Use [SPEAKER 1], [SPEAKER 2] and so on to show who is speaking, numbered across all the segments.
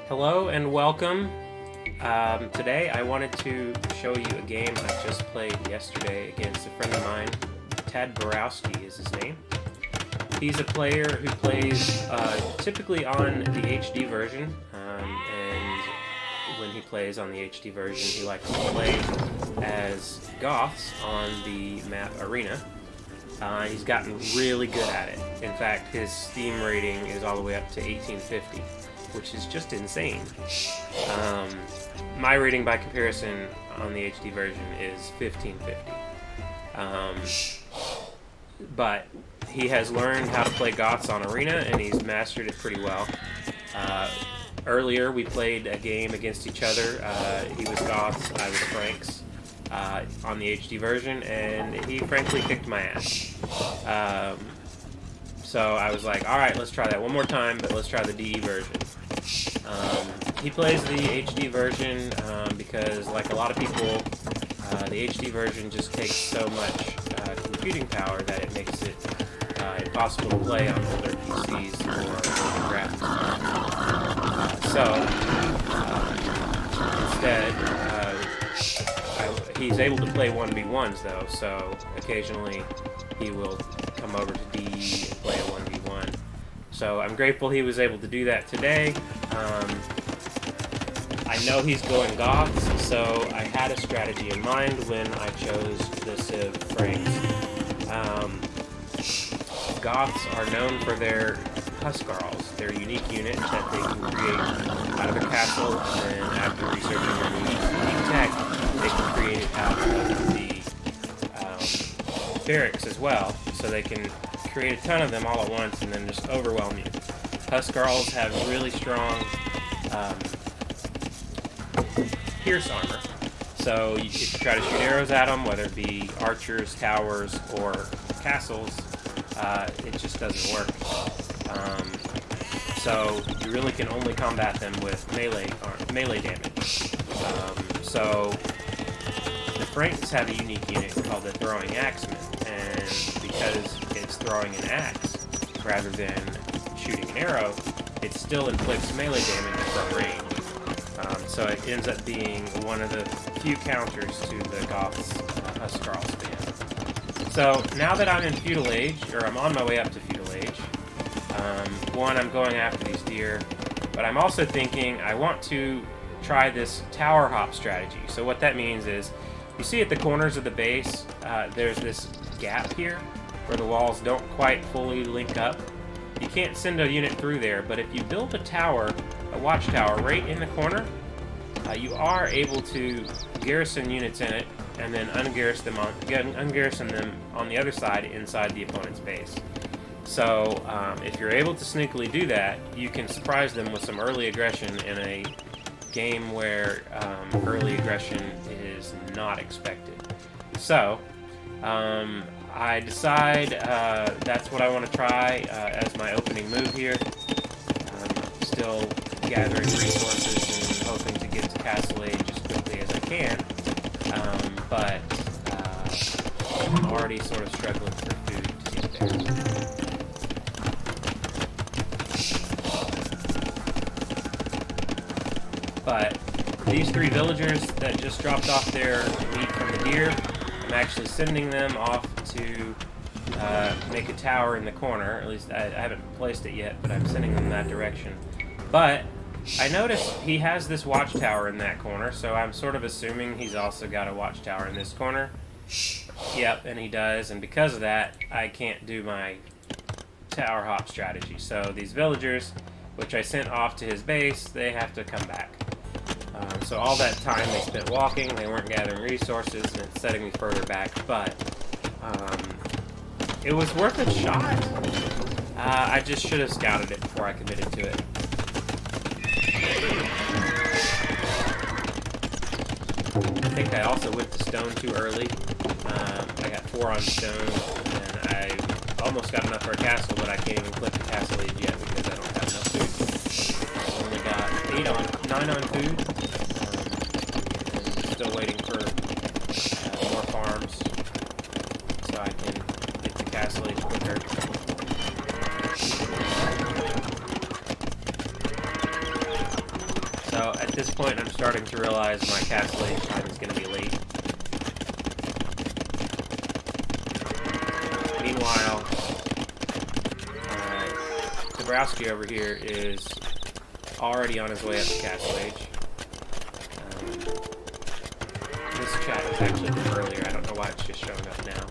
[SPEAKER 1] Hello and welcome. Today I wanted to show you a game I just played yesterday against a friend of mine. Tad Borowski is his name. He's a player who plays typically on the HD version, and when he plays on the HD version he likes to play as Goths on the map Arena. He's gotten really good at it. In fact, his Steam rating is all the way up to 1850. Which is just insane. My rating by comparison on the HD version is 1550. But he has learned how to play Goths on Arena, and he's mastered it pretty well. Earlier we played a game against each other. He was Goths, I was Franks on the HD version, and he frankly kicked my ass. So I was like, alright, let's try that one more time, but let's try the DE version. He plays the HD version because, like a lot of people, the HD version just takes so much computing power that it makes it impossible to play on older PCs or older graphics cards. Instead, he's able to play 1v1s though, so occasionally he will come over to DE and play a 1v1. So I'm grateful he was able to do that today. I know he's going Goths, so I had a strategy in mind when I chose the Civ Franks. Goths are known for their Huskarls, their unique unit that they can create out of a castle, and then after researching their unique tech, they can create it out of the barracks as well, so they can create a ton of them all at once and then just overwhelm you. Huskarls have really strong pierce armor, so if you try to shoot arrows at them, whether it be archers, towers, or castles, it just doesn't work. So you really can only combat them with melee damage. So the Franks have a unique unit called the Throwing Axeman, and because it's throwing an axe rather than shooting an arrow, it still inflicts melee damage from range. So it ends up being one of the few counters to the Goths' Huskarl spam. So now that I'm in Feudal Age, or I'm on my way up to Feudal Age, one, I'm going after these deer, but I'm also thinking I want to try this tower hop strategy. So what that means is, you see at the corners of the base, there's this gap here where the walls don't quite fully link up. You can't send a unit through there, but if you build a tower, a watchtower, right in the corner, you are able to garrison units in it and then ungarrison them on the other side inside the opponent's base. So if you're able to sneakily do that, you can surprise them with some early aggression in a game where early aggression is not expected. So I decide that's what I want to try as my opening move here. I'm still gathering resources and hoping to get to Castle Age as quickly as I can, but I'm already sort of struggling for food to get there. But these three villagers that just dropped off their meat from the deer, I'm actually sending them off to make a tower in the corner. At least I haven't placed it yet, but I'm sending them that direction. But I noticed he has this watchtower in that corner, so I'm sort of assuming he's also got a watchtower in this corner. Yep, and he does, and because of that, I can't do my tower hop strategy. So these villagers, which I sent off to his base, they have to come back. So all that time they spent walking, they weren't gathering resources, and it's setting me further back, but it was worth a shot. I just should have scouted it before I committed to it. I think I also went to stone too early. I got 4 on stone, and I almost got enough for a castle, but I can't even click the castle age yet because I don't have enough food. I've only got 9 on food. Still waiting for more farms so I can get to Castle Age quicker. this point, I'm starting to realize my castle age time is going to be late. Meanwhile, Dabrowski over here is already on his way up to castle age. This chat was actually from earlier. I don't know why it's just showing up now.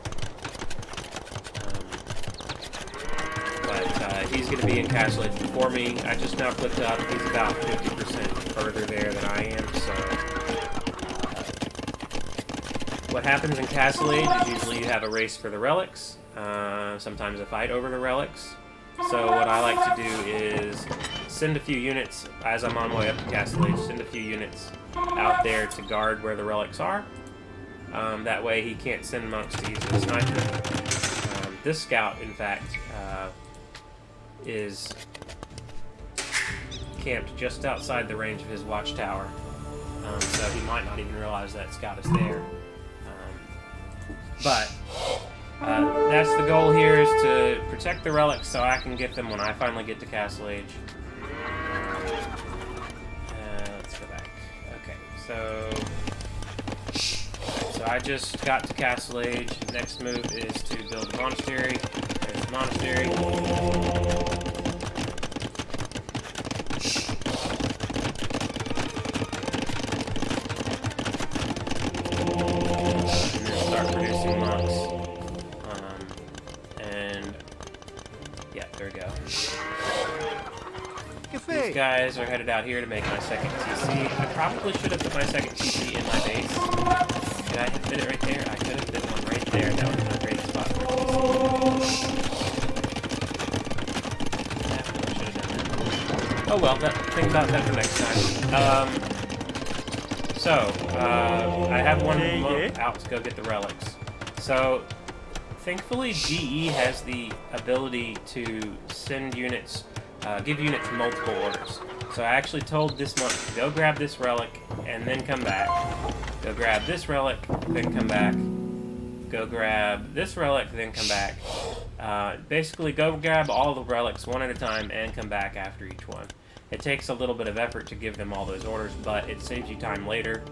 [SPEAKER 1] But he's going to be in castle age before me. I just now clicked up. He's about 50% further there than I am. So what happens in castle age is usually you have a race for the relics. Sometimes a fight over the relics. So what I like to do is send a few units, as I'm on my way up to castle age, send a few units out there to guard where the relics are. That way he can't send monks to easily snipe them. This scout, in fact, is camped just outside the range of his watchtower. So he might not even realize that scout is there. But that's the goal here, is to protect the relics so I can get them when I finally get to castle age. Let's go back. Okay, so I just got to castle age. Next move is to build a monastery. There's the monastery. And then start producing monks. Yeah, there we go. These guys are headed out here to make my second TC. I probably should have put my second TC in my base. Did I fit it right there? I could have fit one right there. That would have been a great spot for a TC. Definitely should have done that. Oh well, think about that for next time. I have one monk out to go get the relics. So, thankfully, GE has the ability to send units, give units multiple orders. So I actually told this monk to go grab this relic and then come back. Go grab this relic, then come back. Go grab this relic, then come back. Basically, go grab all the relics one at a time and come back after each one. It takes a little bit of effort to give them all those orders, but it saves you time later.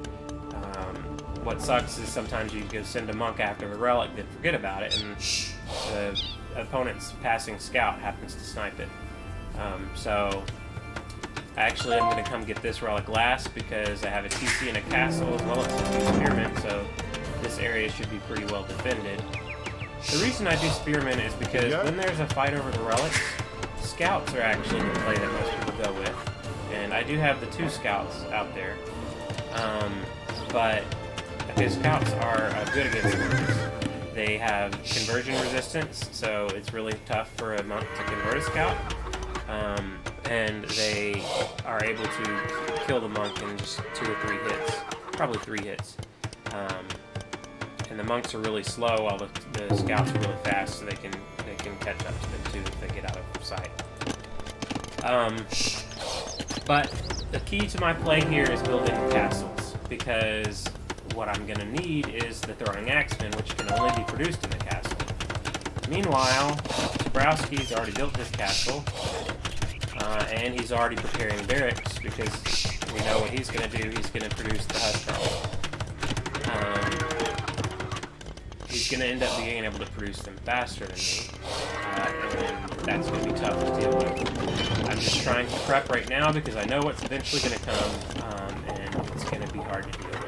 [SPEAKER 1] What sucks is sometimes you go send a monk after the relic, then forget about it, and the opponent's passing scout happens to snipe it. So actually I'm going to come get this relic last because I have a TC and a castle as well as a spearmen, so this area should be pretty well defended. The reason I do spearmen is because when there's a fight over the relics, scouts are actually the play that most people go with. And I do have the 2 scouts out there. But his scouts are good against monks. They have conversion resistance, so it's really tough for a monk to convert a scout. And they are able to kill the monk in just 2 or 3 hits. Probably 3 hits. And the monks are really slow while the scouts are really fast, so they can catch up to them too if they get out of sight. But the key to my play here is building castles, because what I'm going to need is the throwing axemen, which can only be produced in the castle. Meanwhile, Dabrowski's already built his castle, and he's already preparing barracks, because we know what he's going to do. He's going to produce the Huskarls. He's going to end up being able to produce them faster than me, and that's going to be tough to deal with. I'm just trying to prep right now because I know what's eventually going to come, and it's going to be hard to deal with.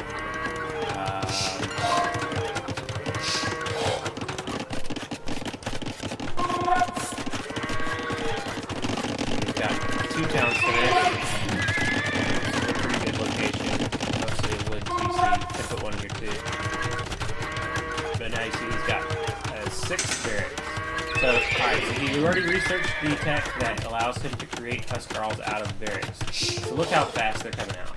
[SPEAKER 1] We've got 2 towns today. This is a pretty good location. Mostly a wood TC. I put one here too. But now you see he's got 6 barracks. So, alright, so he already researched the tech that allows him to create Huskarls out of barracks. So look how fast they're coming out.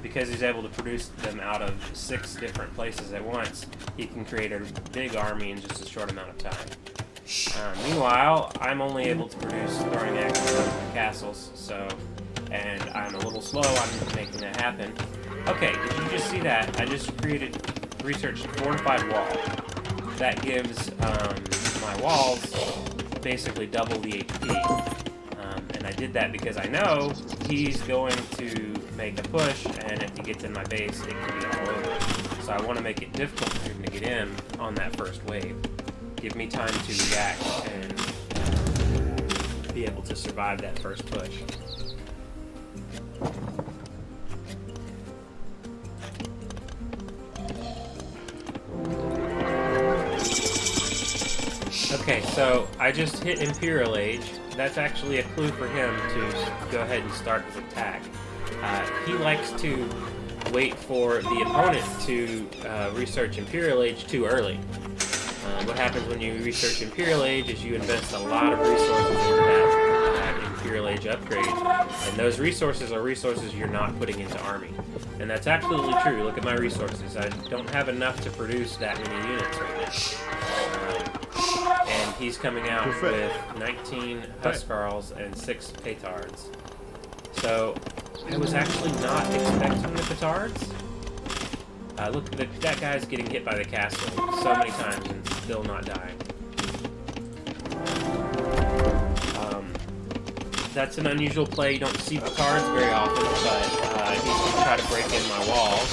[SPEAKER 1] Because he's able to produce them out of 6 different places at once, he can create a big army in just a short amount of time. Meanwhile, I'm only able to produce throwing axes out of the castles, and I'm a little slow on making that happen. Okay, did you just see that? I just researched fortified wall. That gives my walls basically double the HP, And I did that because I know he's going to make a push, and if he gets in my base, it can be all over. So I want to make it difficult for him to get in on that first wave. Give me time to react and be able to survive that first push. Okay, so I just hit Imperial Age. That's actually a clue for him to go ahead and start his attack. He likes to wait for the opponent to research Imperial Age too early. What happens when you research Imperial Age is you invest a lot of resources into that Imperial Age upgrade, and those resources are resources you're not putting into army. And that's absolutely true. Look at my resources. I don't have enough to produce that many units right now. And he's coming out with 19 Huskarls and 6 Petards. So I was actually not expecting the Petards. Look, that guy's getting hit by the castle so many times and still not dying. That's an unusual play. You don't see Petards very often, but he's going to try to break in my walls.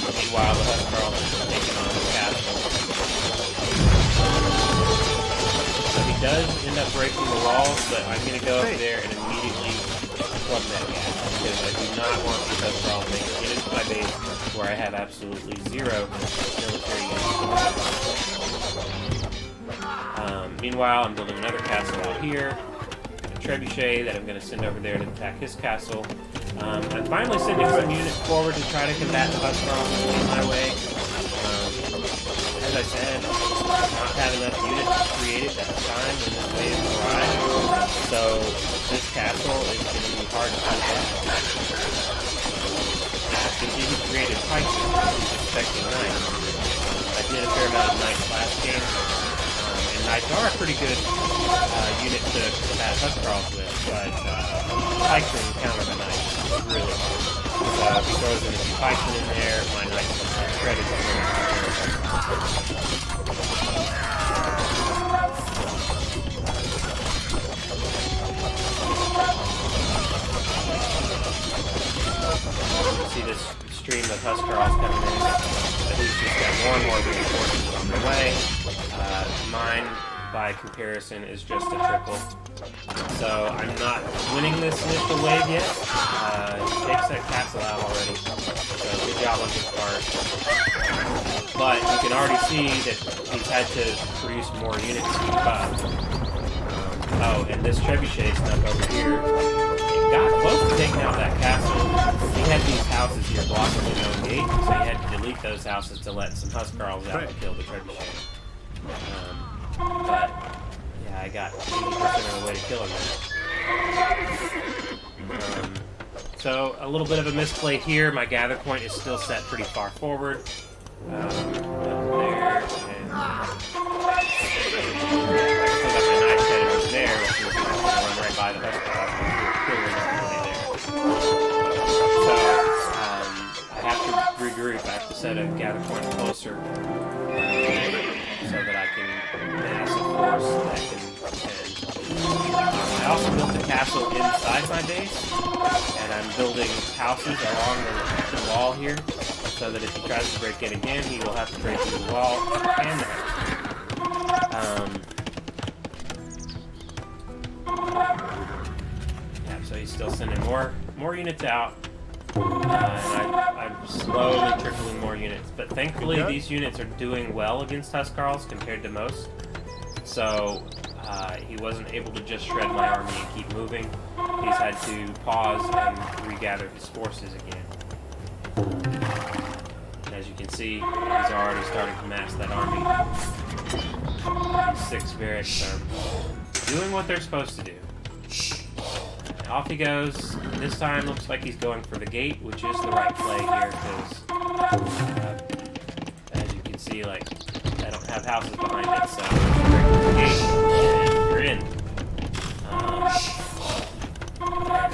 [SPEAKER 1] Meanwhile, the Huskarls are taking on the castle. So he does end up breaking the walls, but I'm going to go over there and immediately plug that gap, because I do not want these Huskarls to get into my base where I have absolutely zero military units. Meanwhile, I'm building another castle out here, a trebuchet that I'm going to send over there to attack his castle. I'm finally sending some units forward to try to combat the Huskarls in my way. As I said, I did not have enough units created at the time when this wave arrived, so this castle is going to be hard to keep up. Since he created pikes, he's expecting knights. I did a fair amount of knights last game, and knights are a pretty good unit to combat Huskarls with, but pikes and counter the knights is really hard. So if he throws in a few pikes in there, my knights are shredded for see this stream of Huskarls coming in, but he's just got more and more reinforcements on their way. Mine, by comparison, is just a trickle. So I'm not winning this initial wave yet. He takes that castle out already, so good job on his part. But you can already see that he's had to produce more units to keep up. Oh, and this trebuchet snuck over here. Got close to taking out that castle. He had these houses here blocking his own gate, so he had to delete those houses to let some Huskarls out and kill the trebuchet. But yeah, I got 80% of the way to kill him there. So a little bit of a misplay here. My gather point is still set pretty far forward. Up there, and still got my knights headed over there, which is going to run right by the Huskarls. So, I have to regroup. I have to set a gather point closer so that I can mass a force that can defend. I also built a castle inside my base, and I'm building houses along the wall here, so that if he tries to break in again, he will have to break through the wall and the house. So he's still sending more units out, and I'm slowly trickling more units. But thankfully, these units are doing well against Huskarls compared to most. So he wasn't able to just shred my army and keep moving. He's had to pause and regather his forces again. And as you can see, he's already starting to mass that army. These 6 barracks are doing what they're supposed to do. Off he goes. This time looks like he's going for the gate, which is the right play here, because as you can see, like, I don't have houses behind it, so break the gate and you're in. And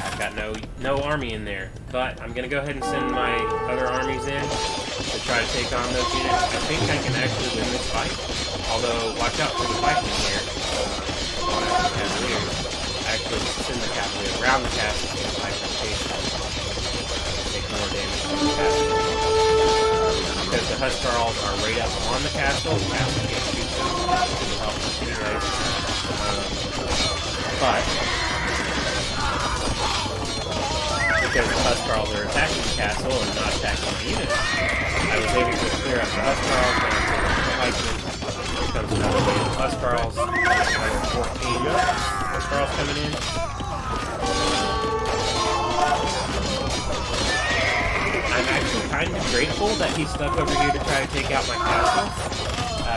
[SPEAKER 1] I've got no army in there, but I'm gonna go ahead and send my other armies in to try to take on those units. I think I can actually win this fight, although watch out for the Viking here. Actually walls are right up on the castle. The castle can't shoot them. It'll help anyways. But because the Huskarls are attacking the castle and not attacking the units, I was able to clear up the Huskarls down to the pikemen. Here comes another wave of Huskarls. Another 14 Huskarls coming in. I'm actually kind of grateful that he stuck over here to try to take out my castle,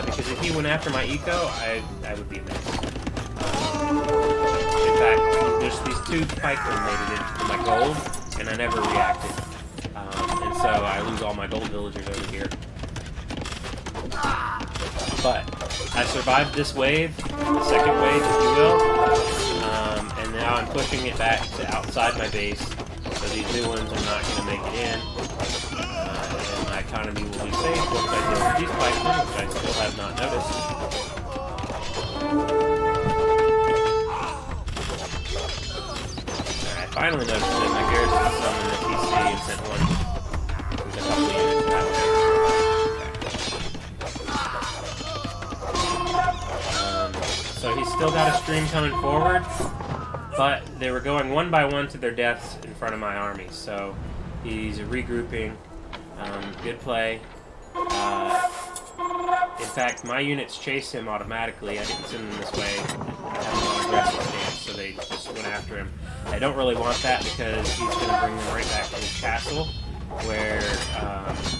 [SPEAKER 1] because if he went after my eco, I would be a mess. In fact, there's these two pikemen made it into my gold, and I never reacted. And so I lose all my gold villagers over here. But I survived this wave, the second wave, if you will, and now I'm pushing it back to outside my base, so these new ones are not going to make it in. And my economy will be safe once I deal with these pikemen, which I still have not noticed. I finally noticed that my garrison summoned the PC and sent one with a couple units that way. So he's still got a stream coming forward, but they were going one by one to their deaths in front of my army, so he's regrouping. Good play. In fact, my units chase him automatically. I didn't send them this way. I had an aggressive stance, so they just went after him. I don't really want that because he's going to bring them right back to his castle, where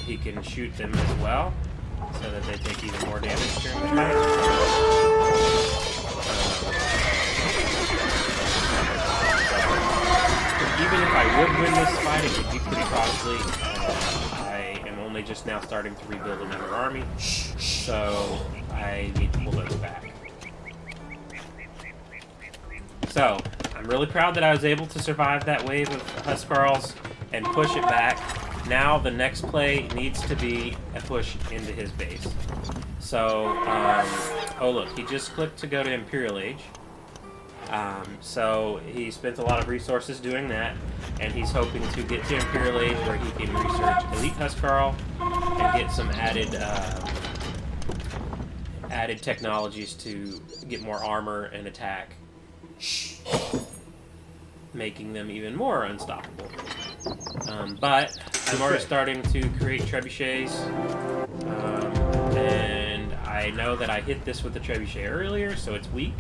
[SPEAKER 1] he can shoot them as well, so that they take even more damage during the fight. Even if I would win this fight, it would be pretty costly. I am only just now starting to rebuild another army, so I need to pull those back. So, I'm really proud that I was able to survive that wave of Huskarls and push it back. Now the next play needs to be a push into his base. So, oh look, he just clicked to go to Imperial Age. So he spent a lot of resources doing that, and he's hoping to get to Imperial Age where he can research Elite Huskarl and get some added technologies to get more armor and attack, making them even more unstoppable. But I'm already starting to create trebuchets, and I know that I hit this with the trebuchet earlier, so it's weak.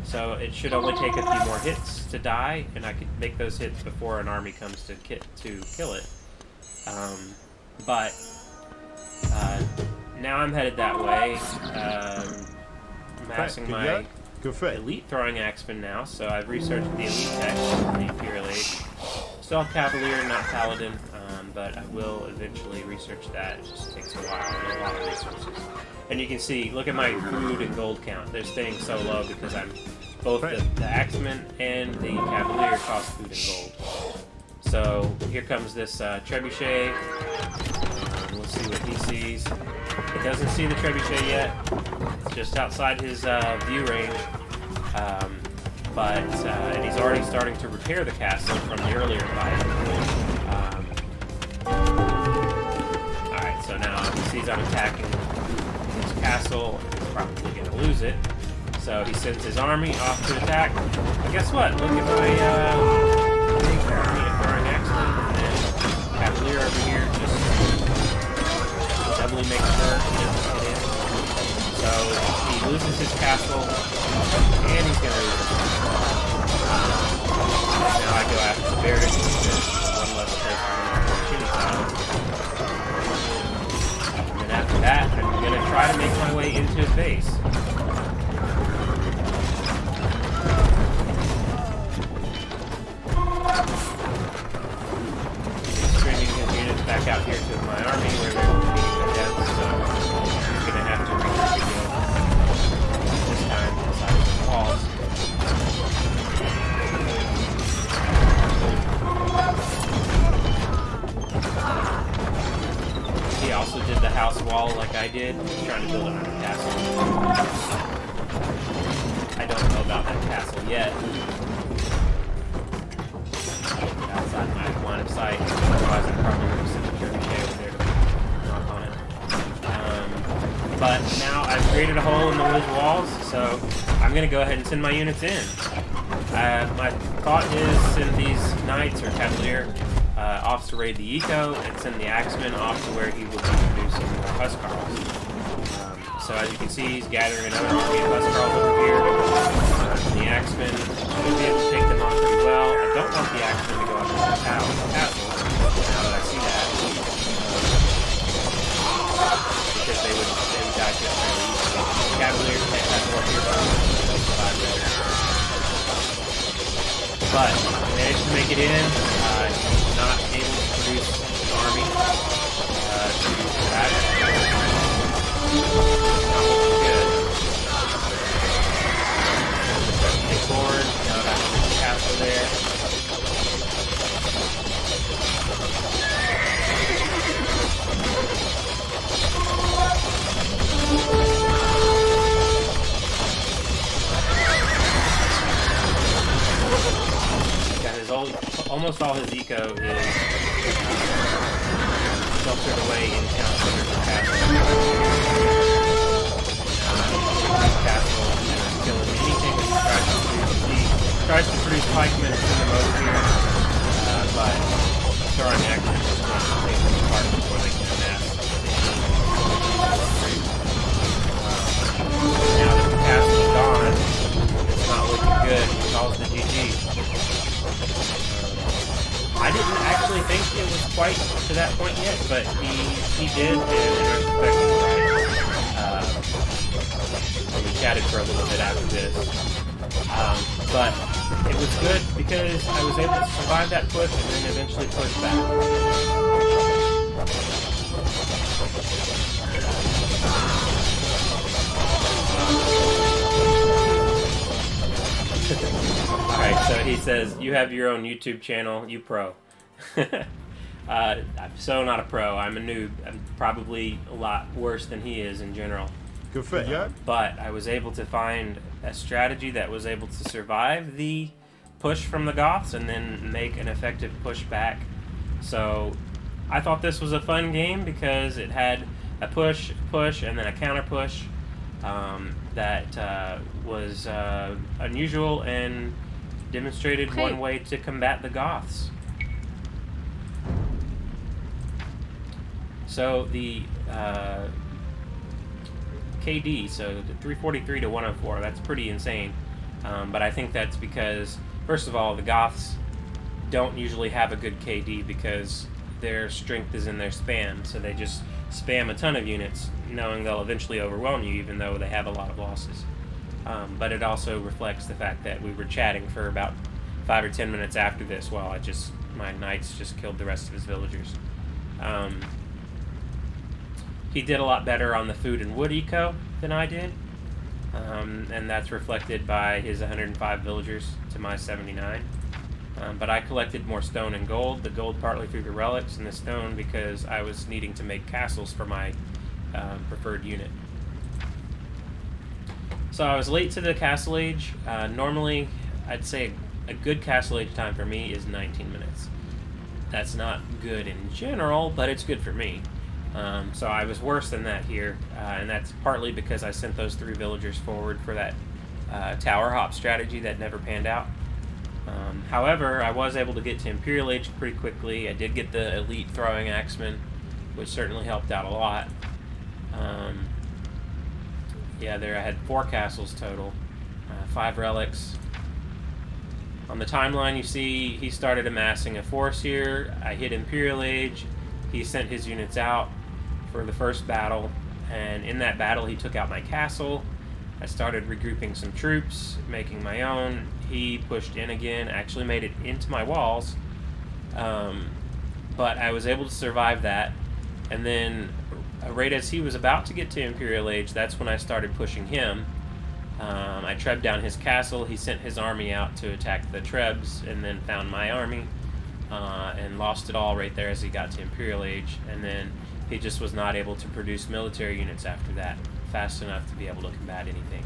[SPEAKER 1] So it should only take a few more hits to die, and I could make those hits before an army comes to kill it. But now I'm headed that way, amassing my elite throwing axemen now. So I've researched the elite tech in the Imperial Age. Still have Cavalier, not Paladin, but I will eventually research that. It just takes a while and a lot of resources. And you can see, look at my food and gold count. They're staying so low because I'm both the axemen and the Cavalier cost food and gold. So here comes this trebuchet. We'll see what he sees. He doesn't see the trebuchet yet. It's just outside his view range. And he's already starting to repair the castle from the earlier fight. Alright, so now he sees I'm attacking his castle. He's probably going to lose it. So he sends his army off to attack. But guess what? Look at my big army of throwing axemen, and Cavalier over here just doubly makes sure he doesn't get in. So he loses his castle, and he's going to lose his castle. Now I go after the barracks, which is one less place for opportunity tile. And then after that, I'm going to try to make my way into his base. Back out here to my army where they're beating their deaths, so I'm going to have to regroup again. This time inside the walls. He also did the house wall like I did. He's trying to build another castle. I don't know about that castle yet. Outside my line of sight, otherwise I probably would have sent a trebuchet over there to knock on it. But now I've created a hole in the village walls, so I'm going to go ahead and send my units in. My thought is send these knights or cavalier off to raid the eco and send the axeman off to where he will be producing huscarls. So as you can see, he's gathering another army of huscarls over here. The axeman should be able to take them on pretty well. I don't want the axeman to go up to the castle, now that I see that. Because they would die just fairly easily. Cavaliers can't have more here, but I managed to make it in. Not able to produce an army to combat it. Not looking good. Take forward. Now back to the castle there. Almost all his eco is filtered away in town center of the castle. Castle and killing anything that he tries to produce. He tries to produce pikemen in the most here, but throwing action is not taking them apart before they can amass. Now that the castle is gone, it's not looking good. He calls the GG. I didn't actually think it was quite to that point yet, but he did, and in retrospect, he was right. We chatted for a little bit after this. But it was good because I was able to survive that push and then eventually push back. Alright, so he says, you have your own YouTube channel, you pro. I'm so not a pro, I'm a noob. I'm probably a lot worse than he is in general.
[SPEAKER 2] Good for you.
[SPEAKER 1] But I was able to find a strategy that was able to survive the push from the Goths and then make an effective push back. So I thought this was a fun game because it had a push, and then a counter push that was unusual and demonstrated one way to combat the Goths. So the KD, so the 343 to 104, that's pretty insane. But I think that's because, first of all, the Goths don't usually have a good KD because their strength is in their spam, so they just spam a ton of units, knowing they'll eventually overwhelm you, even though they have a lot of losses. But it also reflects the fact that we were chatting for about 5 or 10 minutes after this while my knights just killed the rest of his villagers. He did a lot better on the food and wood eco than I did, and that's reflected by his 105 villagers to my 79. But I collected more stone and gold, the gold partly through the relics and the stone because I was needing to make castles for my preferred unit. So I was late to the castle age. Normally, I'd say a good castle age time for me is 19 minutes. That's not good in general, but it's good for me. So I was worse than that here, and that's partly because I sent those 3 villagers forward for that tower hop strategy that never panned out. However, I was able to get to Imperial Age pretty quickly. I did get the elite throwing axemen, which certainly helped out a lot. Yeah, there I had 4 castles total, 5 relics. On the timeline, you see he started amassing a force here. I hit Imperial Age. He sent his units out for the first battle, and in that battle he took out my castle. I started regrouping some troops, making my own. He pushed in again, actually made it into my walls, but I was able to survive that. And then right as he was about to get to Imperial Age, that's when I started pushing him. I trebbed down his castle. He sent his army out to attack the Trebs, and then found my army and lost it all right there as he got to Imperial Age. And then he just was not able to produce military units after that fast enough to be able to combat anything.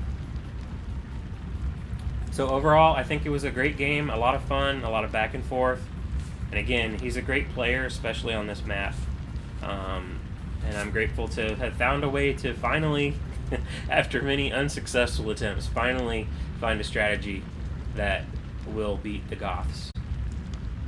[SPEAKER 1] So overall, I think it was a great game, a lot of fun, a lot of back and forth. And again, he's a great player, especially on this map. And I'm grateful to have found a way to finally, after many unsuccessful attempts, finally find a strategy that will beat the Goths.